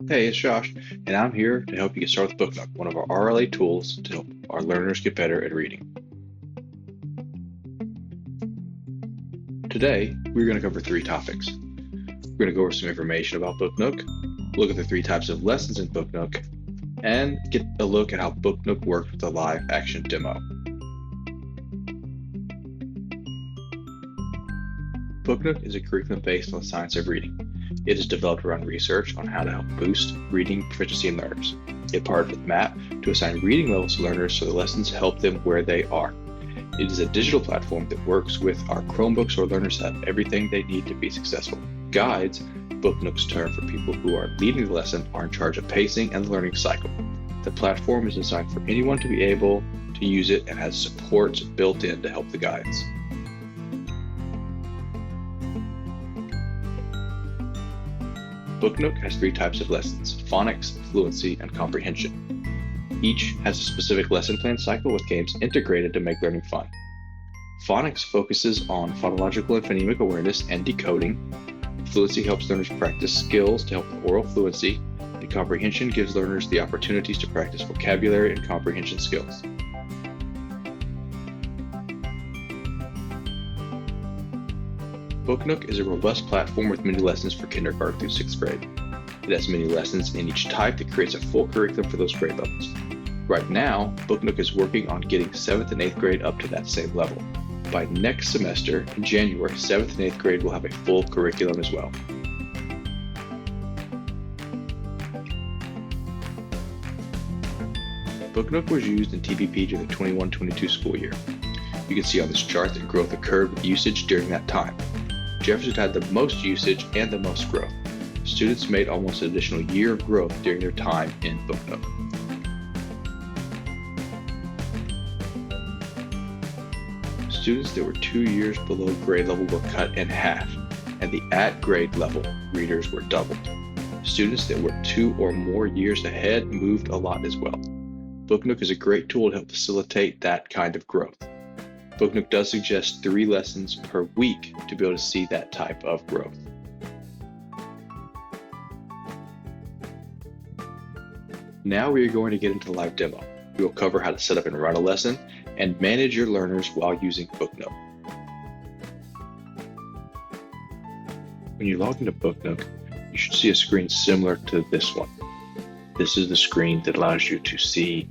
Hey, it's Josh, and I'm here to help you get started with BookNook, one of our RLA tools to help our learners get better at reading. Today, we're going to cover three topics. We're going to go over some information about BookNook, look at the three types of lessons in BookNook, and get a look at how BookNook works with a live action demo. BookNook is a curriculum based on the science of reading. It is developed around research on how to help boost reading proficiency in learners. It partnered with MAP to assign reading levels to learners so the lessons help them where they are. It is a digital platform that works with our Chromebooks so learners have everything they need to be successful. Guides, BookNook's term for people who are leading the lesson, are in charge of pacing and the learning cycle. The platform is designed for anyone to be able to use it and has supports built in to help the guides. BookNook has three types of lessons: phonics, fluency, and comprehension. Each has a specific lesson plan cycle with games integrated to make learning fun. Phonics focuses on phonological and phonemic awareness and decoding. Fluency helps learners practice skills to help with oral fluency, and comprehension gives learners the opportunities to practice vocabulary and comprehension skills. BookNook is a robust platform with many lessons for kindergarten through 6th grade. It has many lessons in each type that creates a full curriculum for those grade levels. Right now, BookNook is working on getting 7th and 8th grade up to that same level. By next semester, in January, 7th and 8th grade will have a full curriculum as well. BookNook was used in TBP during the 21-22 school year. You can see on this chart that growth occurred with usage during that time. Jefferson had the most usage and the most growth. Students made almost an additional year of growth during their time in BookNook. Students that were 2 years below grade level were cut in half, and the at grade level readers were doubled. Students that were 2 or more years ahead moved a lot as well. BookNook is a great tool to help facilitate that kind of growth. BookNook does suggest 3 lessons per week to be able to see that type of growth. Now we are going to get into the live demo. We will cover how to set up and run a lesson and manage your learners while using BookNook. When you log into BookNook, you should see a screen similar to this one. This is the screen that allows you to see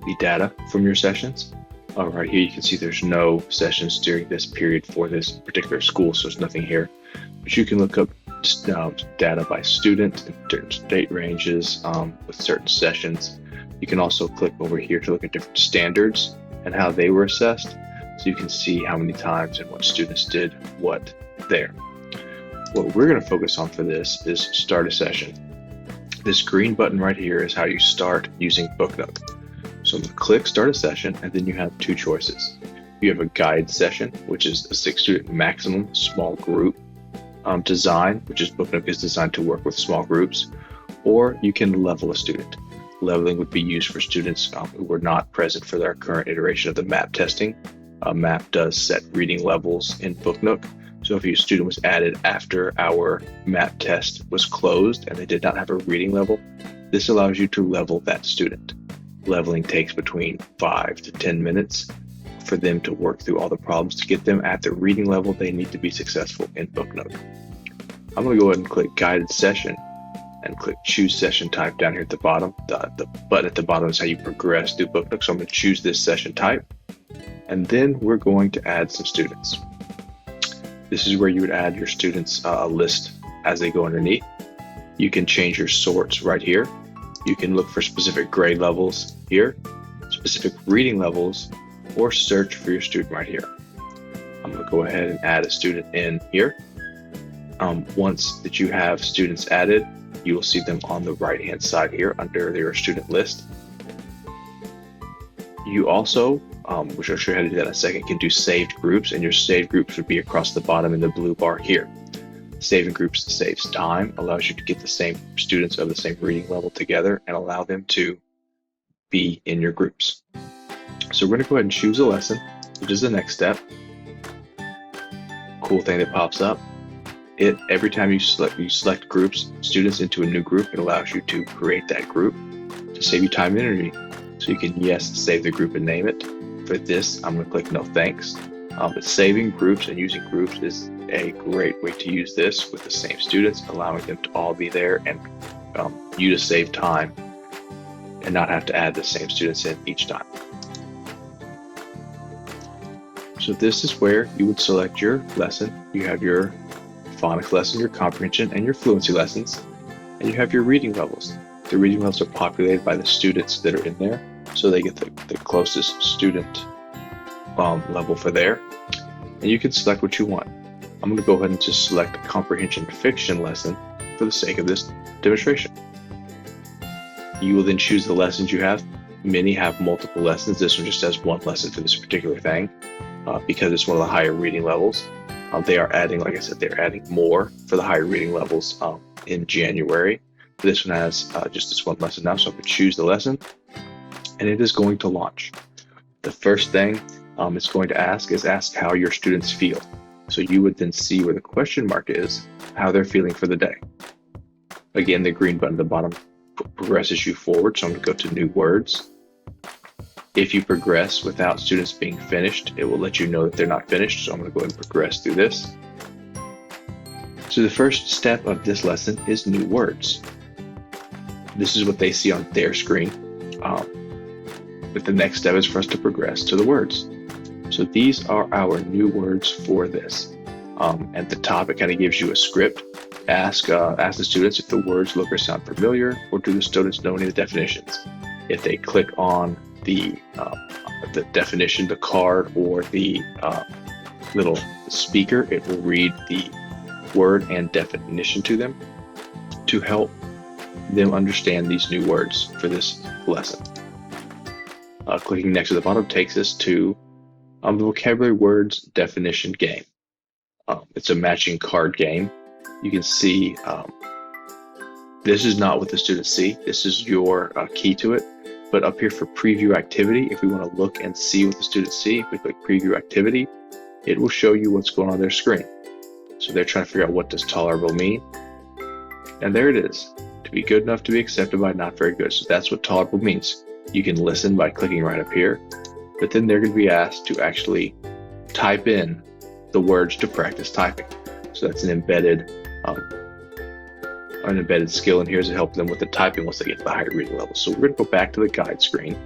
the data from your sessions. Right here you can see there's no sessions during this period for this particular school, so there's nothing here. But you can look up data by student and different state ranges with certain sessions. You can also click over here to look at different standards and how they were assessed, so you can see how many times and what students did what there. What we're going to focus on for this is start a session. This green button right here is how you start using BookNook. So I'm going to click start a session, and then you have 2 choices. You have a guide session, which is a 6-student maximum small group design, which is BookNook is designed to work with small groups, or you can level a student. Leveling would be used for students who were not present for their current iteration of the MAP testing. MAP does set reading levels in BookNook. So if your student was added after our MAP test was closed and they did not have a reading level, this allows you to level that student. Leveling takes between 5 to 10 minutes for them to work through all the problems to get them at the reading level they need to be successful in BookNook. I'm going to go ahead and click guided session and click choose session type down here at the bottom. The button at the bottom is how you progress through BookNook. So I'm going to choose this session type, and then we're going to add some students. This is where you would add your students list as they go underneath. You can change your sorts right here. You can look for specific grade levels here, specific reading levels, or search for your student right here. I'm going to go ahead and add a student in here. Once that you have students added, you will see them on the right hand side here under your student list. You also, which I'll show you how to do that in a second, can do saved groups, and your saved groups would be across the bottom in the blue bar here. Saving groups saves time, allows you to get the same students of the same reading level together and allow them to be in your groups. So we're going to go ahead and choose a lesson, which is the next step. Cool thing that pops up. every time you select groups, students into a new group, it allows you to create that group to save you time and energy. So you can, yes, save the group and name it. For this, I'm going to click no thanks. But saving groups and using groups is a great way to use this with the same students, allowing them to all be there and you to save time and not have to add the same students in each time. So this is where you would select your lesson. You have your phonics lesson, your comprehension, and your fluency lessons, and you have your reading levels. The reading levels are populated by the students that are in there, so they get the closest student level for there. And you can select what you want. I'm going to go ahead and just select a comprehension fiction lesson for the sake of this demonstration. You will then choose the lessons you have. Many have multiple lessons. This one just has one lesson for this particular thing because it's one of the higher reading levels. They are adding, like I said, they're adding more for the higher reading levels in January. This one has just this one lesson now, so I'm going to choose the lesson, and it is going to launch. The first thing it's going to ask is how your students feel. So you would then see where the question mark is, how they're feeling for the day. Again, the green button at the bottom progresses you forward, so I'm going to go to new words. If you progress without students being finished, it will let you know that they're not finished, so I'm going to go ahead and progress through this. So the first step of this lesson is new words. This is what they see on their screen. But the next step is for us to progress to the words. So these are our new words for this. At the top, it kind of gives you a script. Ask the students if the words look or sound familiar, or do the students know any of the definitions. If they click on the definition, the card, or the little speaker, it will read the word and definition to them to help them understand these new words for this lesson. Clicking next to the bottom takes us to the vocabulary words definition game. It's a matching card game. You can see this is not what the students see. This is your key to it. But up here for preview activity, if we want to look and see what the students see, if we click preview activity, it will show you what's going on their screen. So they're trying to figure out what does tolerable mean. And there it is. To be good enough to be accepted by not very good. So that's what tolerable means. You can listen by clicking right up here, but then they're going to be asked to actually type in the words to practice typing. So that's an embedded skill in here to help them with the typing once they get to the higher reading level. So we're going to go back to the guide screen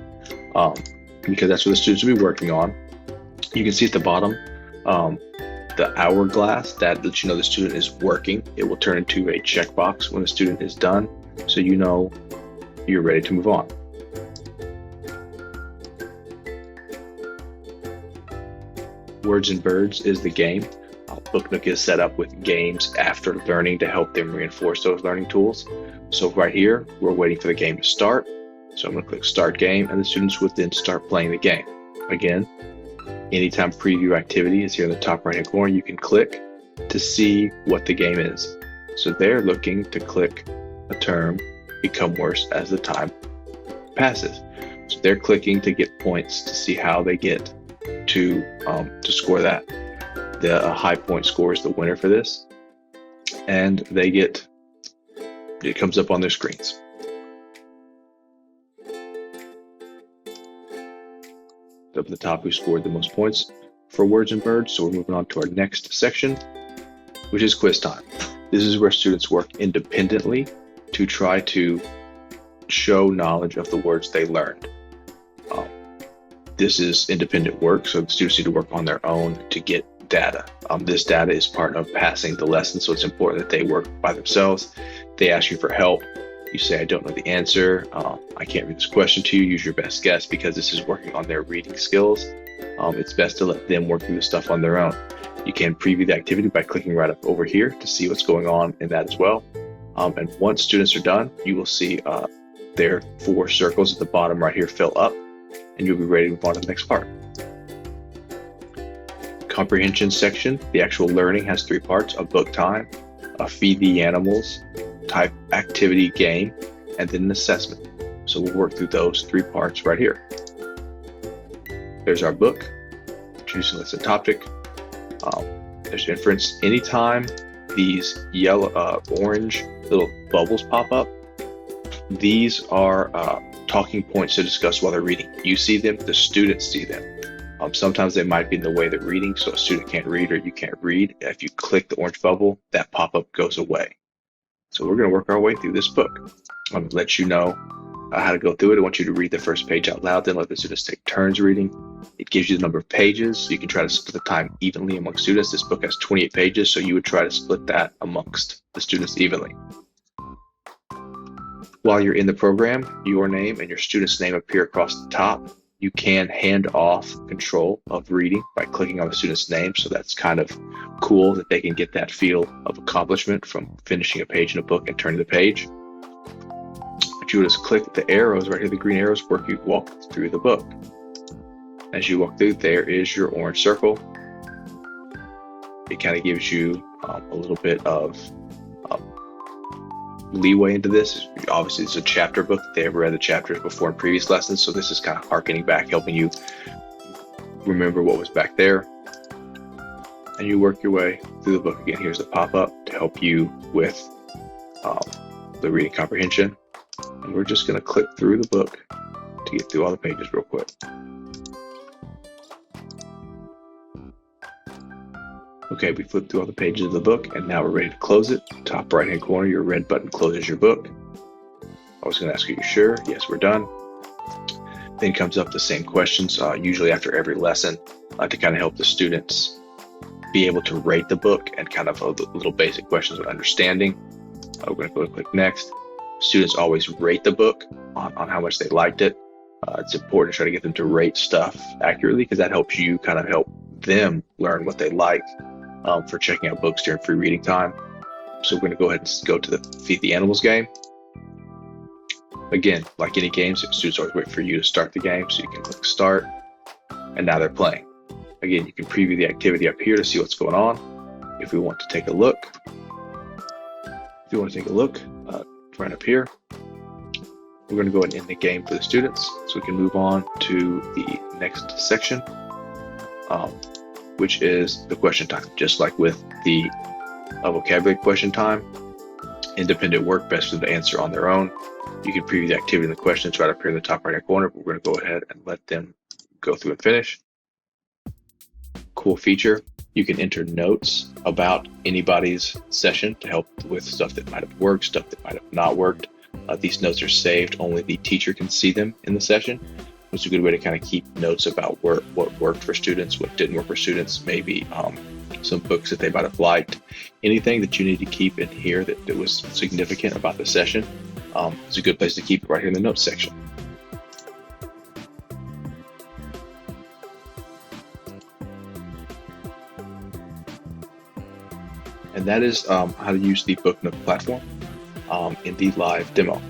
because that's what the students will be working on. You can see at the bottom the hourglass that lets you know the student is working. It will turn into a checkbox when the student is done, so you know you're ready to move on. Words and Birds is the game. BookNook is set up with games after learning to help them reinforce those learning tools. So right here, we're waiting for the game to start. So I'm going to click Start Game, and the students would then start playing the game. Again, anytime preview activity is here in the top right hand corner, you can click to see what the game is. So they're looking to click a term become worse as the time passes. So they're clicking to get points to see how they get to score that. The high point score is the winner for this, and they get, it comes up on their screens. Up at the top, who scored the most points for Words and Birds. So we're moving on to our next section, which is quiz time. This is where students work independently to try to show knowledge of the words they learned. This is independent work, so the students need to work on their own to get data. This data is part of passing the lesson, so it's important that they work by themselves. They ask you for help. You say, I don't know the answer. I can't read this question to you. Use your best guess, because this is working on their reading skills. It's best to let them work through the stuff on their own. You can preview the activity by clicking right up over here to see what's going on in that as well. And once students are done, you will see their 4 circles at the bottom right here fill up, and you'll be ready to move on to the next part. Comprehension section, the actual learning has 3 parts: a book time, a feed the animals type activity game, and then an assessment. So we'll work through those 3 parts right here. There's our book, choosing lesson topic. There's inference. Anytime these orange little bubbles pop up. These are talking points to discuss while they're reading. You see them, the students see them. Sometimes they might be in the way they're reading, so a student can't read or you can't read. If you click the orange bubble, that pop-up goes away. So we're going to work our way through this book. I'm going to let you know how to go through it. I want you to read the first page out loud, then let the students take turns reading. It gives you the number of pages, so you can try to split the time evenly among students. This book has 28 pages, so you would try to split that amongst the students evenly. While you're in the program, your name and your student's name appear across the top. You can hand off control of reading by clicking on the student's name, so that's kind of cool that they can get that feel of accomplishment from finishing a page in a book and turning the page. What you would just click the arrows right here, the green arrows, where you walk through the book. As you walk through, there is your orange circle. It kind of gives you a little bit of leeway into this. Obviously, it's a chapter book. They have read the chapters before in previous lessons, so this is kind of harkening back, helping you remember what was back there. And you work your way through the book again. Here's the pop-up to help you with the reading comprehension. And we're just going to click through the book to get through all the pages real quick. Okay, we flipped through all the pages of the book, and now we're ready to close it. Top right-hand corner, your red button closes your book. I was going to ask, are you sure? Yes, we're done. Then comes up the same questions, usually after every lesson, to kind of help the students be able to rate the book and kind of little basic questions of understanding. We're going to go to click next. Students always rate the book on how much they liked it. It's important to try to get them to rate stuff accurately, because that helps you kind of help them learn what they like for checking out books during free reading time. So we're going to go ahead and go to the Feed the Animals game. Again, like any games, students always wait for you to start the game, so you can click start, and now they're playing. Again, you can preview the activity up here to see what's going on. If we want to take a look, right up here, we're going to go ahead and end the game for the students, so we can move on to the next section, which is the question time. Just like with the vocabulary question time, independent work, best for them to answer on their own. You can preview the activity and the questions right up here in the top right hand corner, but we're going to go ahead and let them go through and finish. Cool feature, you can enter notes about anybody's session to help with stuff that might have worked, stuff that might have not worked. These notes are saved, only the teacher can see them in the session. It's a good way to kind of keep notes about what worked for students, what didn't work for students, maybe some books that they might have liked. Anything that you need to keep in here that was significant about the session, it's a good place to keep it right here in the notes section. And that is how to use the BookNook platform in the live demo.